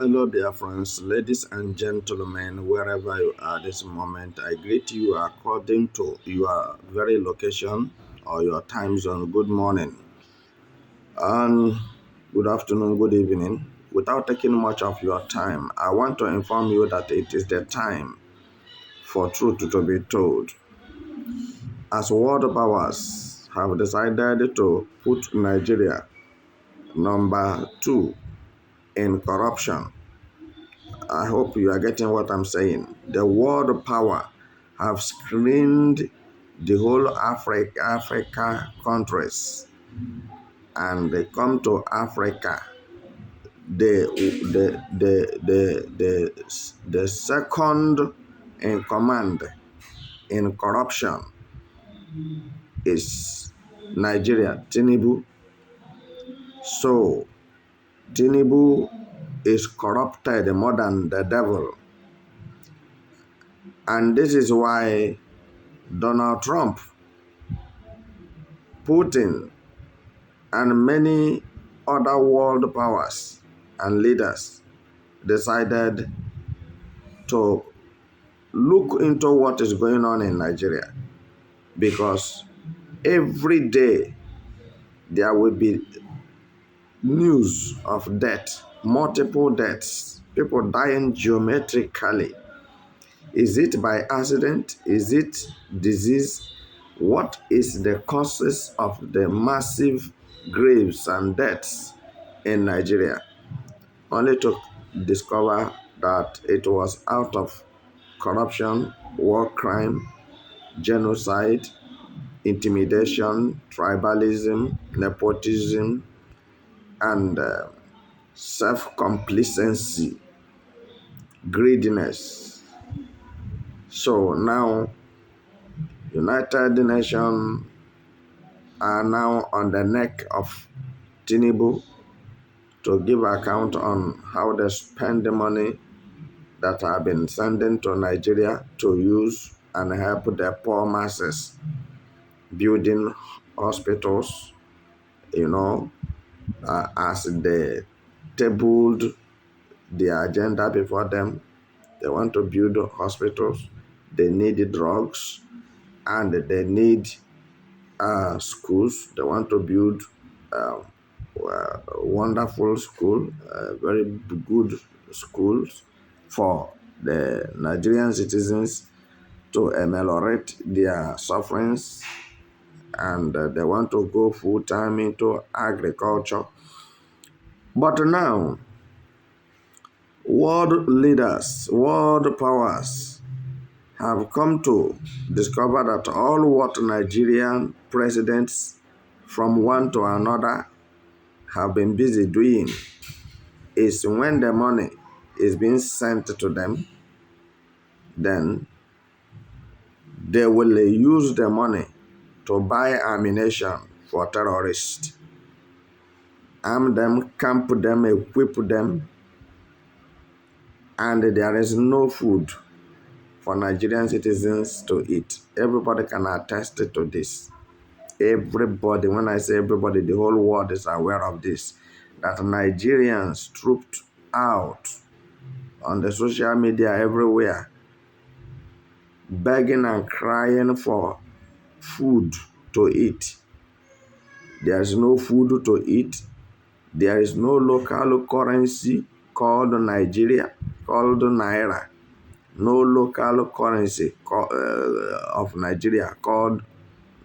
Hello, dear friends, ladies and gentlemen, wherever you are this moment, I greet you according to your very location or your time zone. Good morning and good afternoon, good evening. Without taking much of your time, I want to inform you that it is the time for truth to be told. As world powers have decided to put Nigeria number two in corruption, I hope you are getting what I'm saying. The world power have screened the whole Africa countries, and they come to Africa. The second in command in corruption is Nigeria, Tinubu. So Tinubu is corrupted more than the devil, and this is why Donald Trump, Putin, and many other world powers and leaders decided to look into what is going on in Nigeria, because every day there will be news of death, multiple deaths, people dying geometrically. Is it by accident? Is it disease? What is the causes of the massive graves and deaths in Nigeria? Only to discover that it was out of corruption, war crime, genocide, intimidation, tribalism, nepotism, and self-complacency, greediness. So now, United Nations are now on the neck of Tinubu to give account on how they spend the money that have been sending to Nigeria to use and help the poor masses, building hospitals, as they tabled the agenda before them. They want to build hospitals, they need drugs, and they need schools. They want to build wonderful school, very good schools for the Nigerian citizens to ameliorate their sufferings, and they want to go full time into agriculture. But now, world leaders, world powers have come to discover that all what Nigerian presidents from one to another have been busy doing is, when the money is being sent to them, then they will use the money to buy ammunition for terrorists, arm them, camp them, equip them, and there is no food for Nigerian citizens to eat. Everybody can attest to this. Everybody, when I say everybody, the whole world is aware of this, that Nigerians trooped out on the social media everywhere, begging and crying for food to eat. There is no food to eat. There is no local currency called Nigeria, called Naira. No local currency of Nigeria called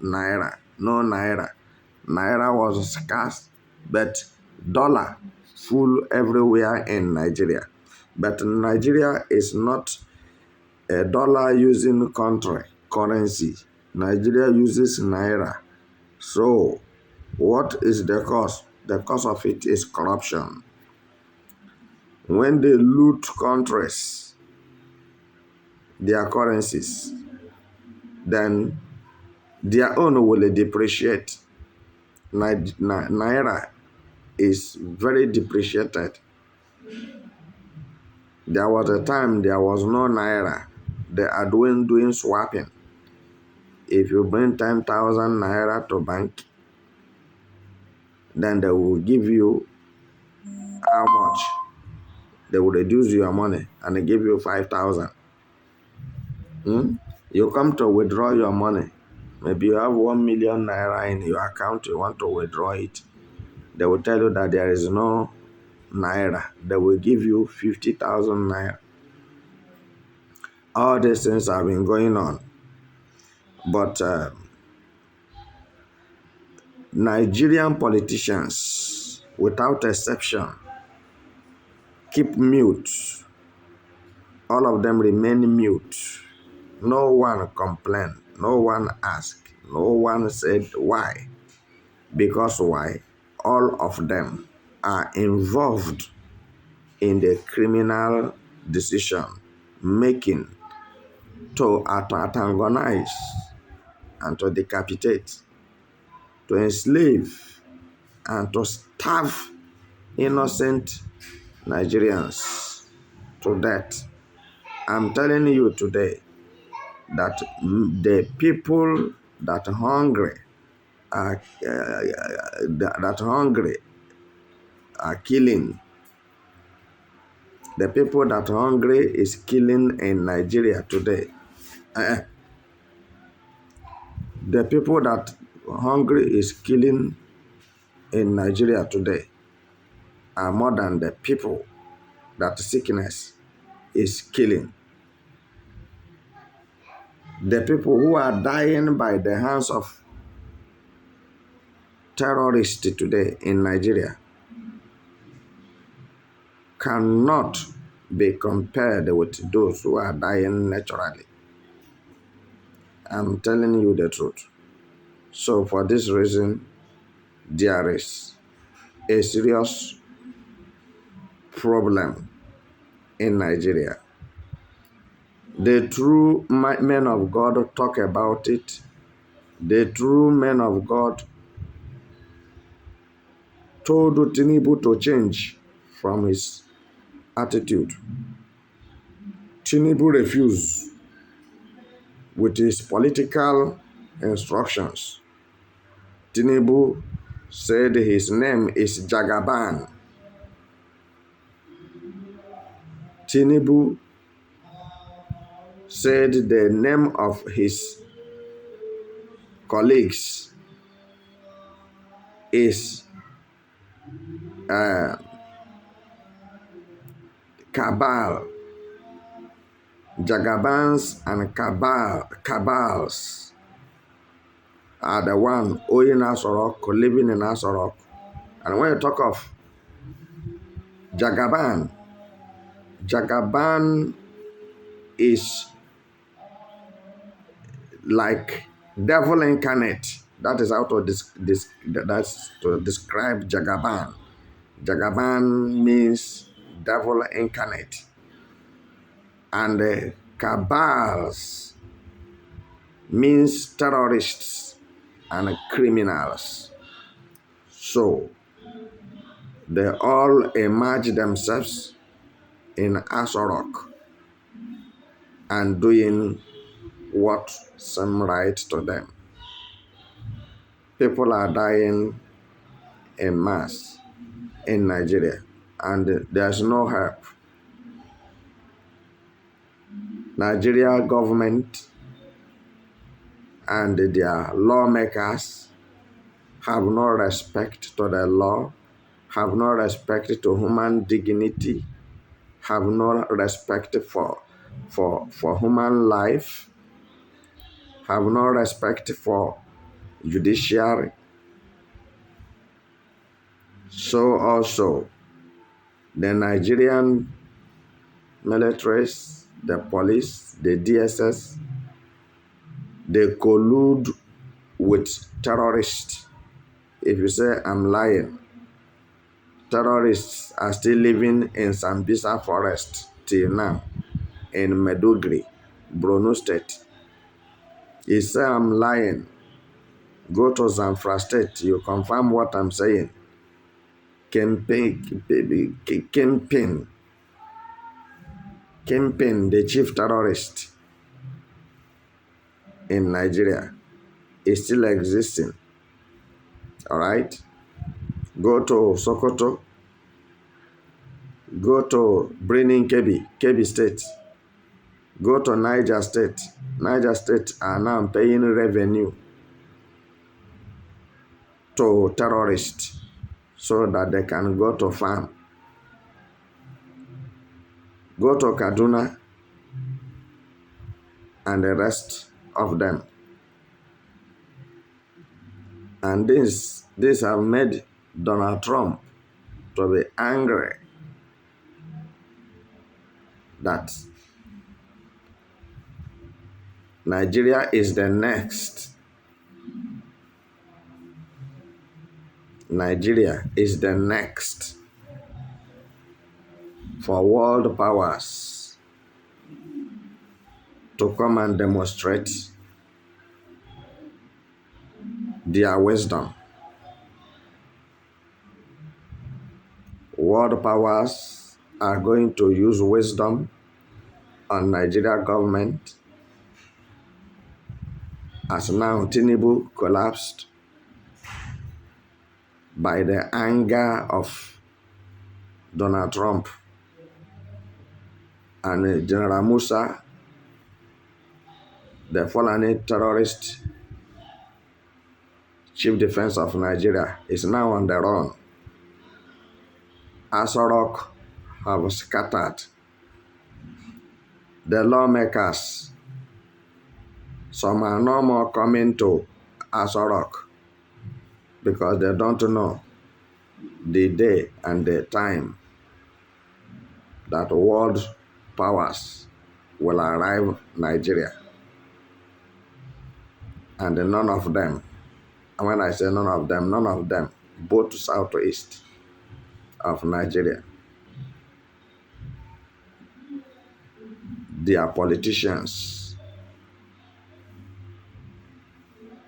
Naira. No Naira. Naira was scarce, but dollar full everywhere in Nigeria. But Nigeria is not a dollar using currency. Nigeria uses Naira. So what is the cause? The cause of it is corruption. When they loot countries, their currencies, then their own will depreciate. Naira is very depreciated. There was a time there was no Naira. They are doing swapping. If you bring 10,000 Naira to bank, then they will give you how much? They will reduce your money and they give you 5,000. You come to withdraw your money. Maybe you have 1 million naira in your account, you want to withdraw it. They will tell you that there is no naira. They will give you 50,000 naira. All these things have been going on. But Nigerian politicians, without exception, keep mute. All of them remain mute. No one complained. No one asked. No one said why. Because why? All of them are involved in the criminal decision making to antagonize and to decapitate, to enslave, and to starve innocent Nigerians to death. I'm telling you today that the people that hungry are killing. The people that hungry is killing in Nigeria today. The people that hungry is killing in Nigeria today are more than the people that sickness is killing. The people who are dying by the hands of terrorists today in Nigeria cannot be compared with those who are dying naturally. I'm telling you the truth. So for this reason, there is a serious problem in Nigeria. The true men of God talk about it. The true men of God told Tinubu to change from his attitude. Tinubu refused with his political instructions. Tinubu said his name is Jagaban. Tinubu said the name of his colleagues is Cabal. Jagabans and cabals are the one owning Asorock, living in Asorock. And when you talk of Jagaban is like devil incarnate. That is how to describe Jagaban. Jagaban means devil incarnate. And cabals means terrorists and criminals. So they all emerge themselves in Asorock and doing what seems right to them. People are dying en mass in Nigeria, and there's no help. Nigeria government and their lawmakers have no respect to the law, have no respect to human dignity, have no respect for human life, have no respect for judiciary. So also, the Nigerian militaries, the police, the DSS, they collude with terrorists. If you say I'm lying, terrorists are still living in Sambisa forest till now in Medugri, Borno State. You say I'm lying, go to Zamfara State, you confirm what I'm saying. Kingpin, the chief terrorist in Nigeria, is still existing. All right? Go to Sokoto, Go to Brini Kebbi State. Go to Niger State. Niger State are now paying revenue to terrorists so that they can go to farm. Go to Kaduna and the rest of them. And this have made Donald Trump to be angry that Nigeria is the next. Nigeria is the next for world powers to come and demonstrate their wisdom. World powers are going to use wisdom on Nigeria government as now Tinubu collapsed by the anger of Donald Trump and General Musa, the fallen terrorist chief defense of Nigeria, is now on the run. Asorock have scattered. The lawmakers, some are no more coming to Asorock because they don't know the day and the time that world powers will arrive Nigeria. And none of them, and when I say none of them, both southeast of Nigeria, their politicians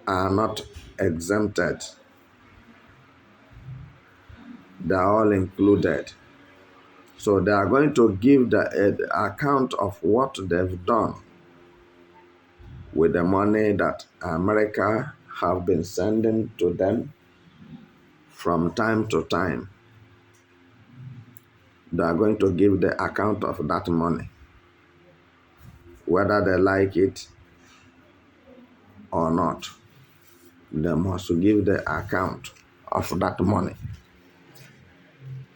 are not exempted. They are all included. So they are going to give the account of what they've done with the money that America have been sending to them from time to time. They are going to give the account of that money, whether they like it or not. They must give the account of that money.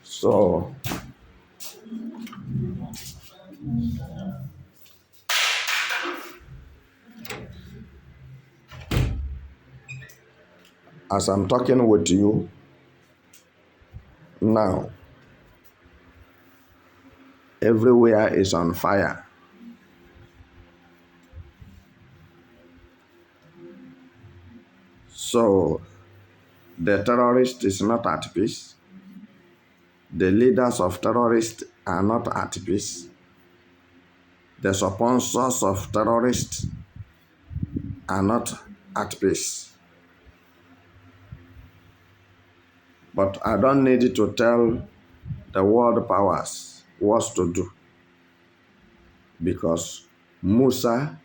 So as I'm talking with you now, everywhere is on fire. So the terrorist is not at peace. The leaders of terrorists are not at peace. The sponsors of terrorists are not at peace. But I don't need to tell the world powers what to do, because General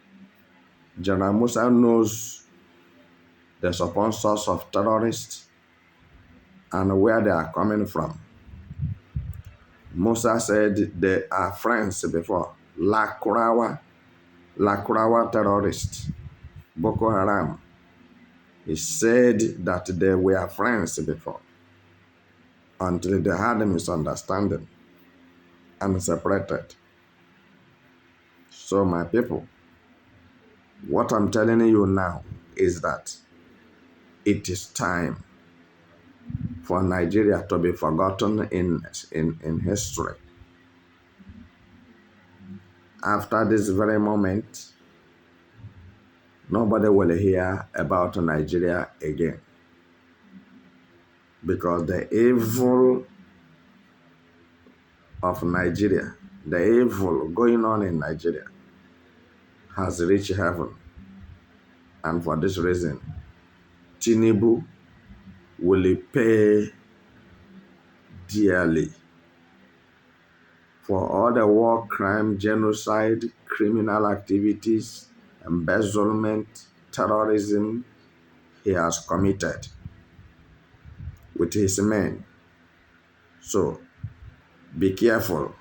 Musa knows the sponsors of terrorists and where they are coming from. Musa said they are friends before. Lakurawa terrorists, Boko Haram. He said that they were friends before until they had a misunderstanding and separated. So my people, what I'm telling you now is that it is time for Nigeria to be forgotten in history. After this very moment, nobody will hear about Nigeria again, because the evil of Nigeria, the evil going on in Nigeria has reached heaven. And for this reason, Tinubu will pay dearly for all the war crime, genocide, criminal activities, embezzlement, terrorism he has committed with his men. So Be careful.